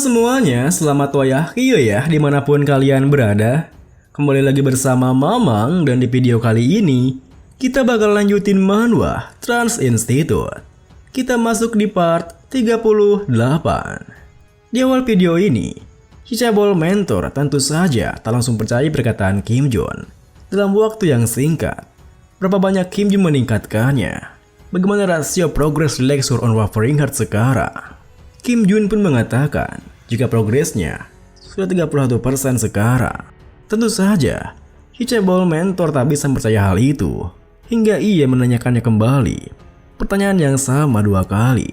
semuanya, selamat wayahkiyo ya dimanapun kalian berada. Kembali lagi bersama Mamang dan di video kali ini kita bakal lanjutin manhwa Trans Institute. Kita masuk di part 38. Di awal video ini, Chaebol Mentor tentu saja tak langsung percaya perkataan Kim Jun. Dalam waktu yang singkat, berapa banyak Kim Jun meningkatkannya? Bagaimana rasio progres Lexur Unwavering Heart sekarang? Kim Jun pun mengatakan jika progresnya sudah 31% sekarang. Tentu saja, Chaebol Mentor tak bisa percaya hal itu hingga ia menanyakannya kembali pertanyaan yang sama 2 kali.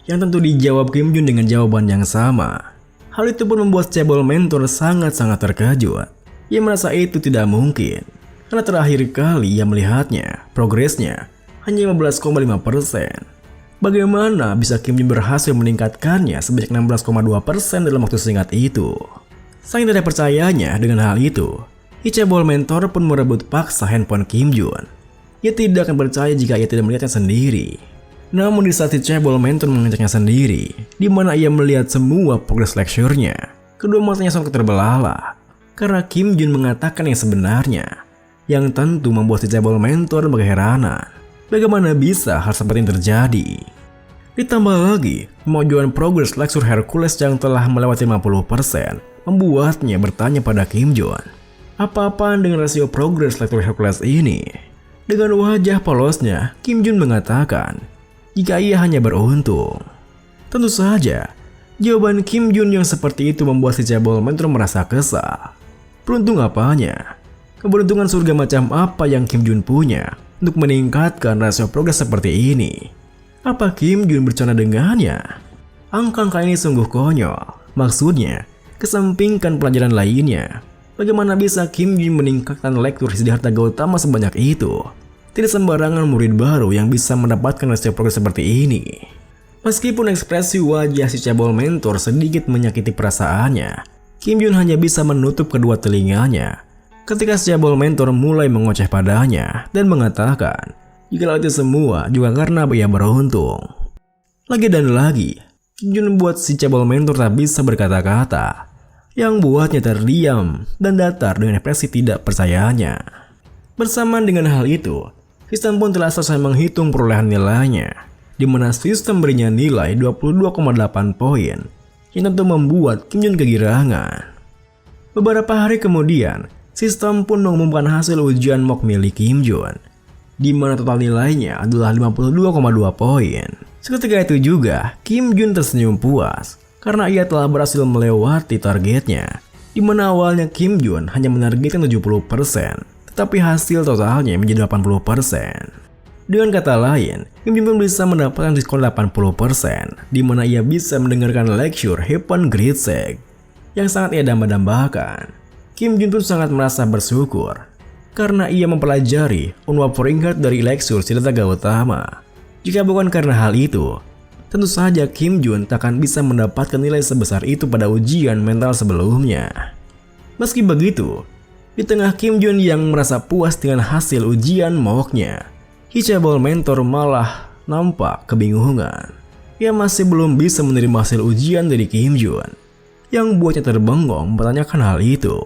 Yang tentu dijawab Kim Jun dengan jawaban yang sama. Hal itu pun membuat Chaebol Mentor sangat-sangat terkejut. Ia merasa itu tidak mungkin karena terakhir kali ia melihatnya progresnya hanya 15,5%. Bagaimana bisa Kim Jun berhasil meningkatkannya sebanyak 16,2% dalam waktu singkat itu? Saking tidak percayanya dengan hal itu, Chaebol Mentor pun merebut paksa handphone Kim Jun. Ia tidak akan percaya jika ia tidak melihatnya sendiri. Namun di saat Chaebol Mentor mengejaknya sendiri, di mana ia melihat semua progres lecture-nya, kedua matanya sontak terbelalak karena Kim Jun mengatakan yang sebenarnya, yang tentu membuat Chaebol Mentor berkeheranan. Bagaimana bisa hal seperti ini terjadi? Ditambah lagi, kemajuan progres Lexur Hercules yang telah melewati 50% membuatnya bertanya pada Kim Jun. Apa-apaan dengan rasio progres Lexur Hercules ini? Dengan wajah polosnya, Kim Jun mengatakan jika ia hanya beruntung. Tentu saja, jawaban Kim Jun yang seperti itu membuat si Chaebol Mentor merasa kesal. Beruntung apanya? Keberuntungan surga macam apa yang Kim Jun punya untuk meningkatkan rasio progres seperti ini? Apa Kim Jun bercanda dengannya? Angka-angka ini sungguh konyol. Maksudnya, kesampingkan pelajaran lainnya. Bagaimana bisa Kim Jun meningkatkan lektur Siddhartha Gautama sebanyak itu? Tidak sembarangan murid baru yang bisa mendapatkan rasio progres seperti ini. Meskipun ekspresi wajah si Chaebol Mentor sedikit menyakiti perasaannya, Kim Jun hanya bisa menutup kedua telinganya ketika Chaebol Mentor mulai mengoceh padanya dan mengatakan jika itu semua juga karena ia beruntung. Lagi dan lagi, Kim Jun membuat si Chaebol Mentor tak bisa berkata-kata, yang buatnya terdiam dan datar dengan ekspresi tidak percayanya. Bersamaan dengan hal itu, sistem pun telah selesai menghitung perolehan nilainya, di mana sistem berinya nilai 22,8 poin, yang tentu membuat Kim Jun kegirangan. Beberapa hari kemudian, sistem pun mengumumkan hasil ujian mock milik Kim Jun, di mana total nilainya adalah 52,2 poin. Seketika itu juga, Kim Jun tersenyum puas karena ia telah berhasil melewati targetnya, di mana awalnya Kim Jun hanya menargetkan 70%, tetapi hasil totalnya menjadi 80%. Dengan kata lain, Kim Jun pun bisa mendapatkan diskon 80%, di mana ia bisa mendengarkan lecture Heaven Great Sage yang sangat ia damba-dambakan. Kim Jun pun sangat merasa bersyukur karena ia mempelajari Unwavering Heart dari Lexur Siddhartha Gautama. Jika bukan karena hal itu, tentu saja Kim Jun tak akan bisa mendapatkan nilai sebesar itu pada ujian mental sebelumnya. Meski begitu, di tengah Kim Jun yang merasa puas dengan hasil ujian mocknya, Chaebol Mentor malah nampak kebingungan. Ia masih belum bisa menerima hasil ujian dari Kim Jun, yang buatnya terbengong mempertanyakan hal itu.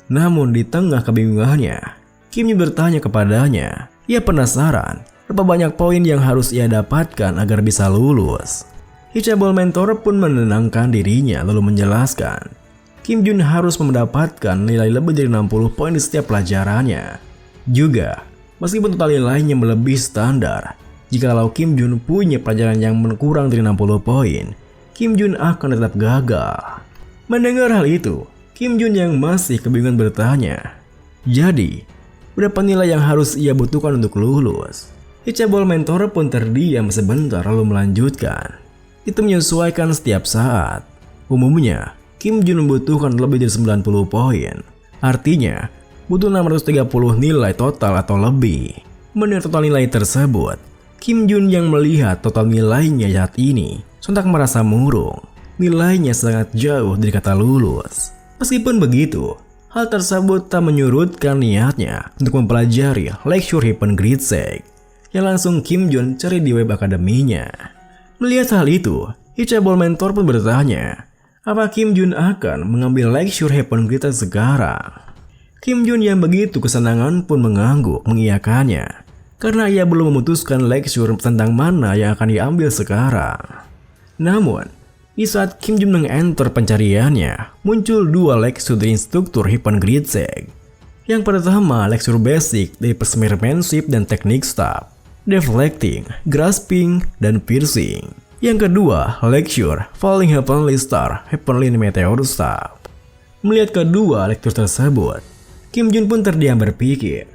Namun di tengah kebingungannya, Kim Jun bertanya kepadanya. Ia penasaran berapa banyak poin yang harus ia dapatkan agar bisa lulus. Chaebol Mentor pun menenangkan dirinya lalu menjelaskan Kim Jun harus mendapatkan nilai lebih dari 60 poin di setiap pelajarannya. Juga, meskipun total nilainya melebihi standar, jikalau Kim Jun punya pelajaran yang kurang dari 60 poin, Kim Jun akan tetap gagal. Mendengar hal itu, Kim Jun yang masih kebingungan bertanya, jadi, berapa nilai yang harus ia butuhkan untuk lulus? Chaebol Mentor pun terdiam sebentar lalu melanjutkan. Itu menyesuaikan setiap saat. Umumnya, Kim Jun membutuhkan lebih dari 90 poin. Artinya, butuh 630 nilai total atau lebih. Mendengar total nilai tersebut, Kim Jun yang melihat total nilainya saat ini sontak merasa murung. Nilainya sangat jauh dari kata lulus. Meskipun begitu, hal tersebut tak menyurutkan niatnya untuk mempelajari lecture Heaven Great Sage yang langsung Kim Jun cari di web akademinya. Melihat hal itu, Chaebol Mentor pun bertanya, Apa Kim Jun akan mengambil lecture Heaven Grid sekarang? Kim Jun yang begitu kesenangan pun mengangguk mengiyakannya, karena ia belum memutuskan lecture tentang mana yang akan diambil sekarang. Namun, di saat Kim Jun meng-enter pencariannya, muncul dua lecture dari instruktur Heaven Grid Seg. Yang pertama, lecture basic dari Spearmanship dan teknik staff, Deflecting, Grasping, dan Piercing. Yang kedua, lecture Falling Heavenly Star, Heavenly Meteor Staff. Melihat kedua lecture tersebut, Kim Jun pun terdiam berpikir,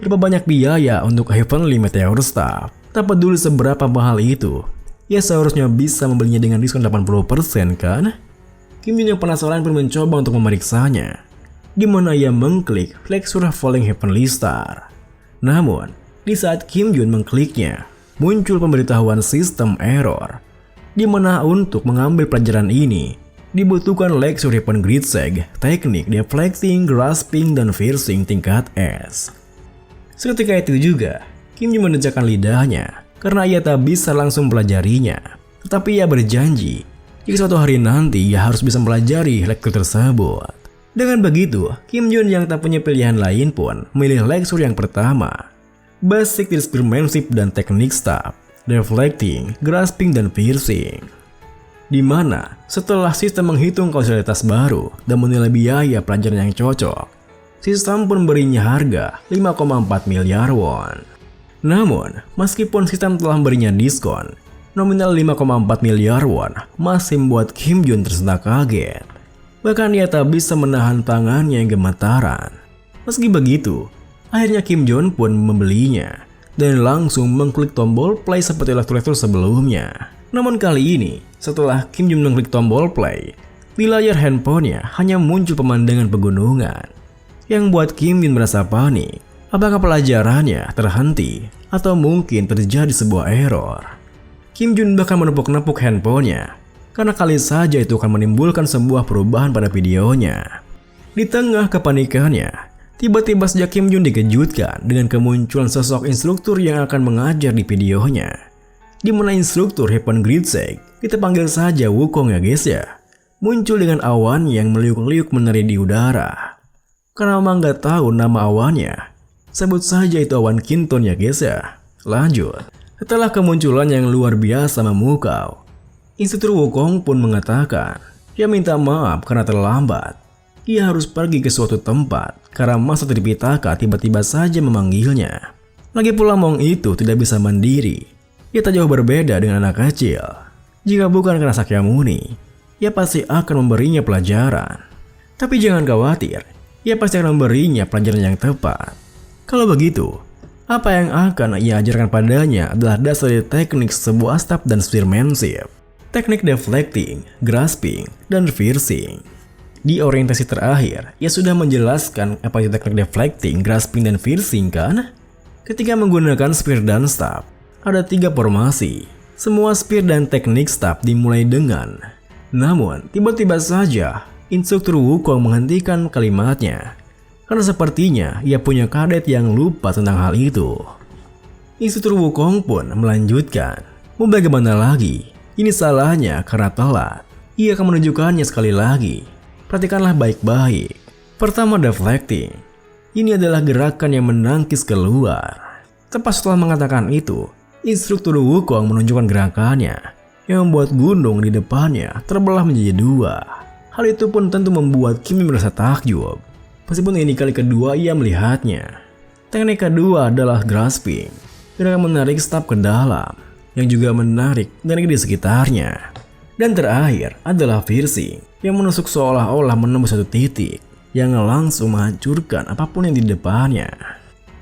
berapa banyak biaya untuk Heavenly Meteor Staff? Tak peduli seberapa mahal itu, ia seharusnya bisa membelinya dengan diskon 80% kan? Kim Jun yang penasaran pun mencoba untuk memeriksanya, di mana ia mengklik lecture Falling Heavenly Star. Namun, di saat Kim Jun mengkliknya, muncul pemberitahuan sistem error, di mana untuk mengambil pelajaran ini dibutuhkan lecture Heaven Grid Seg, teknik Deflecting, Grasping, dan Piercing tingkat S. Seketika itu juga, Kim Jun mendejakan lidahnya karena ia tak bisa langsung mempelajarinya. Tetapi ia berjanji, jika suatu hari nanti ia harus bisa mempelajari lecture tersebut. Dengan begitu, Kim Jun yang tak punya pilihan lain pun memilih lecture yang pertama, Basic Spearmanship dan teknik staff, Deflecting, Grasping, dan Piercing. Di mana setelah sistem menghitung kausalitas baru dan menilai biaya pelajaran yang cocok, sistem pun memberinya harga 5,4 miliar won. Namun, meskipun sistem telah memberinya diskon, nominal 5,4 miliar won masih membuat Kim Jun tersentak kaget. Bahkan ia tak bisa menahan tangannya yang gemetaran. Meski begitu, akhirnya Kim Jun pun membelinya dan langsung mengklik tombol play seperti lecture sebelumnya. Namun kali ini, setelah Kim Jun mengklik tombol play, di layar handphonenya hanya muncul pemandangan pegunungan, yang buat Kim Jun merasa panik. Apakah pelajarannya terhenti atau mungkin terjadi sebuah error? Kim Jun bahkan menepuk-nepuk handphonenya, karena kali saja itu akan menimbulkan sebuah perubahan pada videonya. Di tengah kepanikannya, tiba-tiba saja Kim Jun dikejutkan dengan kemunculan sosok instruktur yang akan mengajar di videonya. Di mana instruktur Heaven Grid Seg, kita panggil saja Wukong ya guys ya, muncul dengan awan yang meliuk-liuk menari di udara. Karena memang gak tahu nama awannya, sebut saja itu awan Kinton ya guys ya. Lanjut, setelah kemunculan yang luar biasa memukau, instruktur Wukong pun mengatakan, dia minta maaf karena terlambat. Ia harus pergi ke suatu tempat karena Master Tripitaka tiba-tiba saja memanggilnya. Lagi pula Mong itu tidak bisa mandiri. Ia tak jauh berbeda dengan anak kecil. Jika bukan karena Sakyamuni, ia pasti akan memberinya pelajaran. Tapi jangan khawatir, ia pasti akan memberinya pelajaran yang tepat. Kalau begitu, apa yang akan ia ajarkan padanya adalah dasar teknik sebuah staff dan spearmanship, teknik deflecting, grasping, dan piercing. Di orientasi terakhir, ia sudah menjelaskan apa itu teknik deflecting, grasping, dan piercing kan? Ketika menggunakan spear dan staff, ada 3 formasi. Semua spear dan teknik staff dimulai dengan. Namun, tiba-tiba saja, instruktur Wukong menghentikan kalimatnya. Karena sepertinya ia punya kadet yang lupa tentang hal itu. Instruktur Wukong pun melanjutkan. Mau bagaimana lagi? Ini salahnya karena telat. Ia akan menunjukkannya sekali lagi. Perhatikanlah baik-baik. Pertama, deflecting. Ini adalah gerakan yang menangkis keluar. Tepat setelah mengatakan itu, instruktur Wukong menunjukkan gerakannya yang membuat gunung di depannya terbelah menjadi 2. Hal itu pun tentu membuat Kim merasa takjub. Meskipun ini kali kedua ia melihatnya. Teknik kedua adalah grasping. Gerakan menarik staff ke dalam, yang juga menarik teknik di sekitarnya. Dan terakhir adalah piercing, yang menusuk seolah-olah menembus satu titik, yang langsung menghancurkan apapun yang di depannya.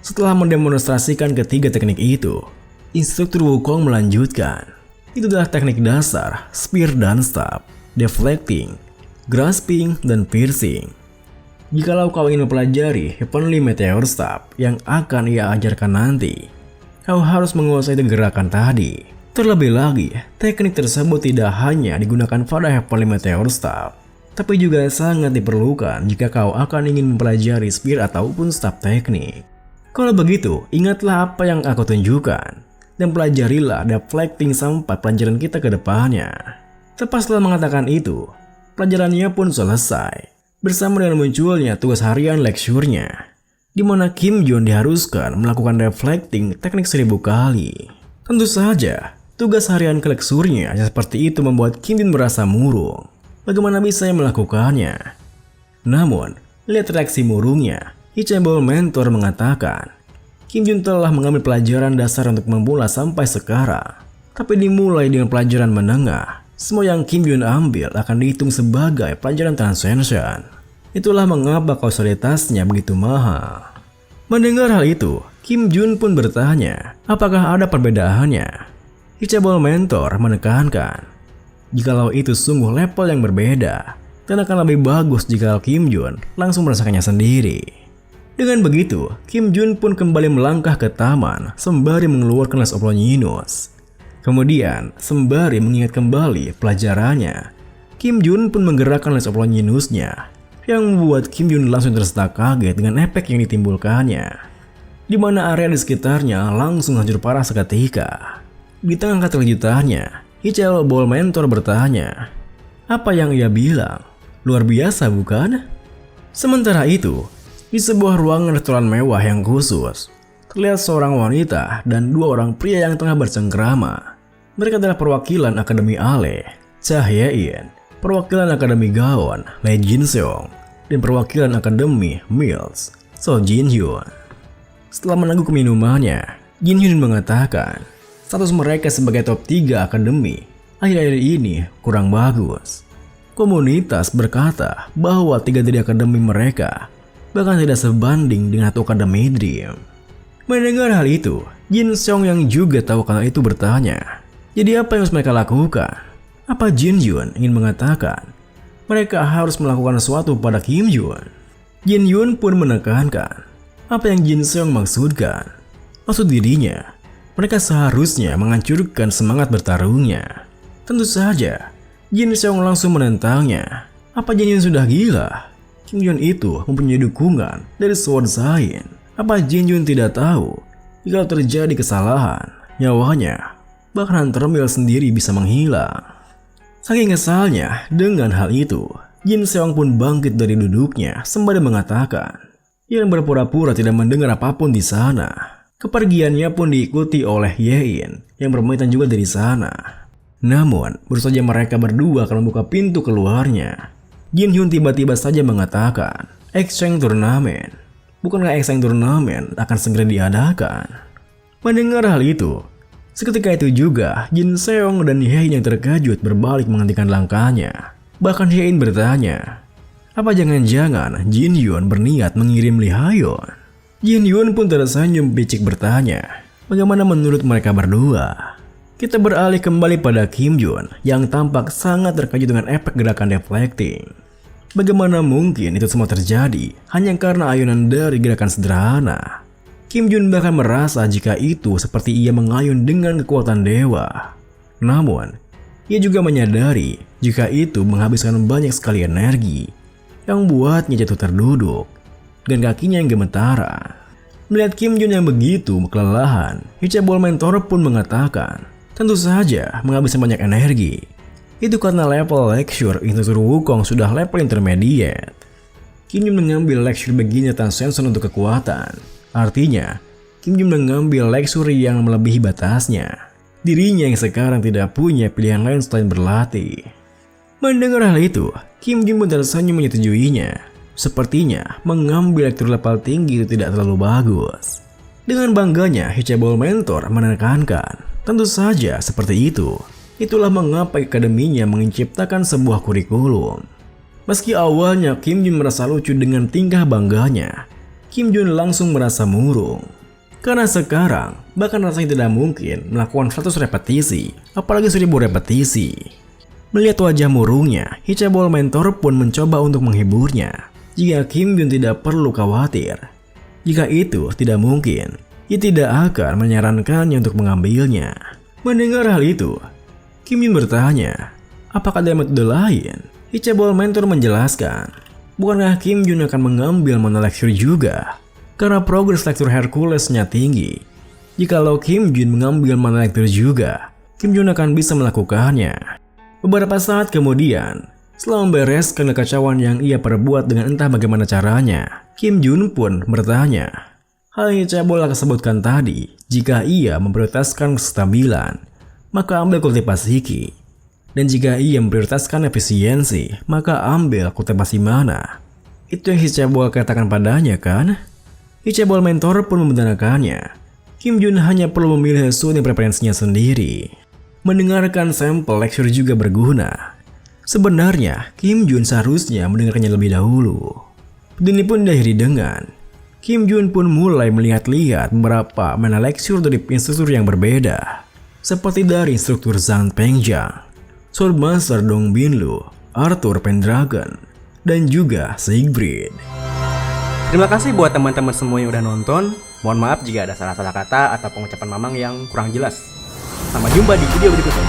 Setelah mendemonstrasikan ketiga teknik itu, instruktur Wukong melanjutkan. Itu adalah teknik dasar, spear dan staff, deflecting, grasping, dan piercing. Jikalau kau ingin mempelajari Heavenly Meteor Staff yang akan ia ajarkan nanti, kau harus menguasai gerakan tadi. Terlebih lagi, teknik tersebut tidak hanya digunakan pada Heavenly Meteor Staff, tapi juga sangat diperlukan jika kau akan ingin mempelajari spear ataupun staff teknik. Kalau begitu, ingatlah apa yang aku tunjukkan, dan pelajarilah deflecting sampai pelajaran kita ke depannya. Tepat setelah mengatakan itu, pelajarannya pun selesai. Bersama dengan munculnya tugas harian leksurnya, di mana Kim Jun diharuskan melakukan reflecting teknik 1000 kali. Tentu saja, tugas harian ke leksurnya yang seperti itu membuat Kim Jun merasa murung. Bagaimana bisa melakukannya? Namun, lihat reaksi murungnya, Hee-chaebol mentor mengatakan, Kim Jun telah mengambil pelajaran dasar untuk memula sampai sekarang. Tapi dimulai dengan pelajaran menengah, semua yang Kim Jun ambil akan dihitung sebagai pelajaran transcension. Itulah mengapa kausalitasnya begitu mahal. Mendengar hal itu, Kim Jun pun bertanya, apakah ada perbedaannya? Hee-chaebol mentor menekankan, jikalau itu sungguh level yang berbeda, dan akan lebih bagus jika Kim Jun langsung merasakannya sendiri. Dengan begitu, Kim Jun pun kembali melangkah ke taman sembari mengeluarkan Les Oplonginus. Kemudian, sembari mengingat kembali pelajarannya, Kim Jun pun menggerakkan Les Oplonginusnya, yang membuat Kim Jun langsung tersetak kaget dengan efek yang ditimbulkannya, di mana area di sekitarnya langsung hancur parah seketika. Di tengah keterkejutannya, Hee-chaebol mentor bertanya, apa yang ia bilang? Luar biasa bukan? Sementara itu, di sebuah ruangan restoran mewah yang khusus, terlihat seorang wanita dan 2 orang pria yang tengah bercengkrama. Mereka adalah perwakilan Akademi Ale, Cha Hye-in, perwakilan Akademi Gaon, Lee Jin-seong, dan perwakilan Akademi Mills, So Jin-hyun. Setelah menangguk minumannya, Jin-hyun mengatakan, status mereka sebagai top 3 akademi akhir-akhir ini kurang bagus. Komunitas berkata bahwa 3 dari akademi mereka bahkan tidak sebanding dengan 1 akademi Dream. Mendengar hal itu, Jin-seong yang juga tahu karena itu bertanya, jadi apa yang harus mereka lakukan? Apa Jin-hyun ingin mengatakan mereka harus melakukan sesuatu pada Kim Jun? Jin-hyun pun menekankan apa yang Jin-seong maksudkan. Maksud dirinya, mereka seharusnya menghancurkan semangat bertarungnya. Tentu saja, Jin-seong langsung menentangnya. Apa Jin-hyun sudah gila? Kim Jun itu mempunyai dukungan dari Sword Sign. Apa Jin-hyun tidak tahu jika terjadi kesalahan, nyawanya bahkan Hunter Mill sendiri bisa menghilang? Saking kesalnya dengan hal itu, Jin-seong pun bangkit dari duduknya sembari mengatakan, yang berpura-pura tidak mendengar apapun di sana. Kepergiannya pun diikuti oleh Ye-in yang berpamitan juga dari sana. Namun, baru saja mereka berdua akan membuka pintu keluarnya, Jin-hyun tiba-tiba saja mengatakan, Exchange Tournament. Bukankah Exchange Tournament akan segera diadakan? Mendengar hal itu, seketika itu juga Jin-seong dan Ye-in yang terkejut berbalik menghentikan langkahnya. Bahkan Ye-in bertanya, apa jangan-jangan Jin-hyun berniat mengirim Lee Ha-yeon? Jin-hyun pun tersenyum picik bertanya, bagaimana menurut mereka berdua? Kita beralih kembali pada Kim Jun yang tampak sangat terkejut dengan efek gerakan deflecting. Bagaimana mungkin itu semua terjadi hanya karena ayunan dari gerakan sederhana? Kim Jun bahkan merasa jika itu seperti ia mengayun dengan kekuatan dewa. Namun, ia juga menyadari jika itu menghabiskan banyak sekali energi yang membuatnya jatuh terduduk dengan kakinya yang gemetaran. Melihat Kim Jun yang begitu kelelahan, Hee-chaebol mentor pun mengatakan, tentu saja menghabiskan banyak energi. Itu karena level lecture Instruktur Wukong sudah level intermediate. Kim Jun mengambil lecture beginner transcension untuk kekuatan. Artinya, Kim Jun mengambil lecture yang melebihi batasnya. Dirinya yang sekarang tidak punya pilihan lain selain berlatih. Mendengar hal itu, Kim Jun pun tersenyum menyetujuinya. Sepertinya mengambil lecture level tinggi itu tidak terlalu bagus. Dengan bangganya, Hee-chaebol mentor menekankan, tentu saja seperti itu. Itulah mengapa akademinya menciptakan sebuah kurikulum. Meski awalnya Kim Jun merasa lucu dengan tingkah bangganya, Kim Jun langsung merasa murung. Karena sekarang, bahkan rasanya tidak mungkin melakukan 100 repetisi, apalagi 1000 repetisi. Melihat wajah murungnya, Hee-chaebol mentor pun mencoba untuk menghiburnya. Jika Kim Jun tidak perlu khawatir. Jika itu tidak mungkin, ia tidak akan menyarankannya untuk mengambilnya. Mendengar hal itu, Kim Jun bertanya, apakah ada metode lain? Hee-chaebol mentor menjelaskan, bukankah Kim Jun akan mengambil mana lecture juga? Karena progres lecture Herculesnya tinggi. Jikalau Kim Jun mengambil mana lecture juga, Kim Jun akan bisa melakukannya. Beberapa saat kemudian, Setelah membereskan kekacauan yang ia perbuat dengan entah bagaimana caranya, Kim Jun pun bertanya. Hal yang Chaebol sebutkan tadi, jika ia memprioritaskan kestabilan, maka ambil kultivasi Qi. Dan jika ia memprioritaskan efisiensi, maka ambil kultivasi mana. Itu yang si Chaebol katakan padanya kan? Si Chaebol mentor pun membenarkannya. Kim Jun hanya perlu memilih sesuai preferensinya sendiri. Mendengarkan sampel lecture juga berguna. Sebenarnya, Kim Jun seharusnya mendengarkannya lebih dahulu. Ini pun diakhiri dengan Kim Jun pun mulai melihat-lihat beberapa mana lecture dari instruktur yang berbeda. Seperti dari instruktur Zhang Pengjiang, Swordmaster Dong Binlu, Arthur Pendragon, dan juga Siegfried. Terima kasih buat teman-teman semua yang udah nonton. Mohon maaf jika ada salah-salah kata atau pengucapan Mamang yang kurang jelas. Sampai jumpa di video berikutnya.